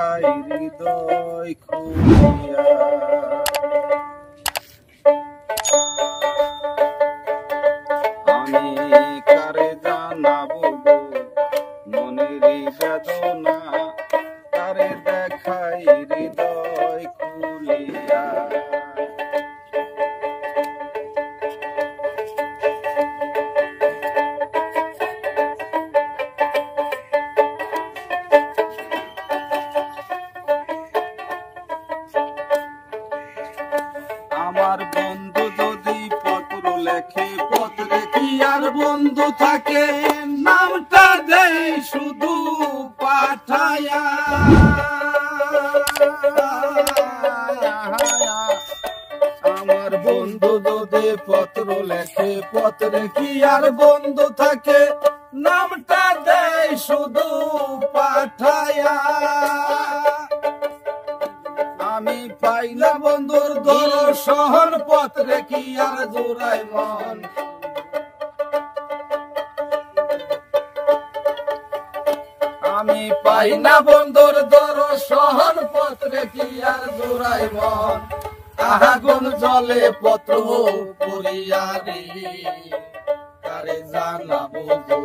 দেখাই হৃদয় খুলিয়া। আমি কারে জানাবো গো মনের বেদনা, কারে দেখাই হৃদয় খুলিয়া। আমার বন্ধু যদি পত্র লেখে, পত্রে কি আর বন্ধু থাকে, নামটা দেই শুধু পাঠায়া। আমার বন্ধু যদি পত্র লেখে, পত্রে কি আর বন্ধু থাকে, নামটা দেই শুধু পাঠায়া। আমি পাই না বন্ধুর দর্শন, পত্রে কি আর জোড়াই মন। আমি পাই না বন্ধুর দর্শন, পত্রে কি আর জোড়াই মন। আগুন জলে পত্র পড়িয়া রে, কারে জানাবো গো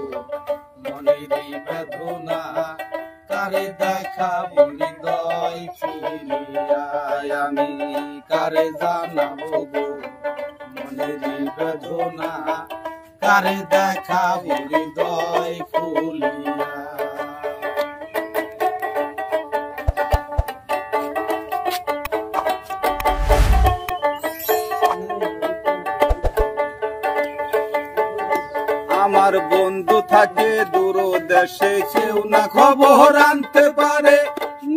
মনের বেদনা, কারে দেখাবো হৃদয় খুলিয়া। আমি কারে জানাবো গো মনের বেদনা, কারে দেখাবো হৃদয় খুলিয়া। আমার বন্ধু থাকে দূর দেশে, কেউ না খবর আনতে পারে,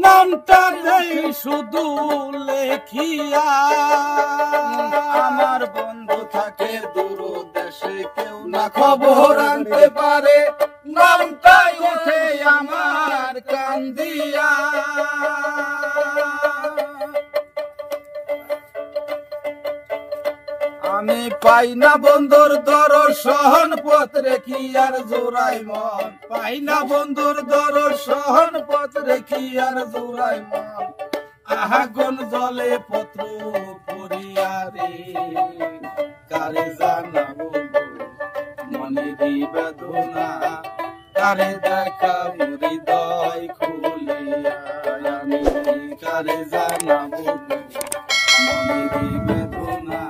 নামটা নেই শুধু লেখিয়া। আমার বন্ধু থাকে দূর দেশে, কেউ না খবর আনতে পারে, নামটাই ওঠে আমার কান্দিয়া। আমি পাই না বন্ধুর দর্শন, পত্রে কি আর জোড়াই মন। পাই না বন্ধুর দর্শন, পত্রে কি আর জোড়াই মন। আগুন জলে পত্র পড়িয়া রে, কারে জানাবো মনের বেদনা, কারে দেখাবো হৃদয় খুলিয়া। আমি কারে জানাবো মনের বেদনা,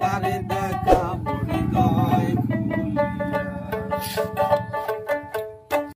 কারে দেখাবো হৃদয় খুলিয়া।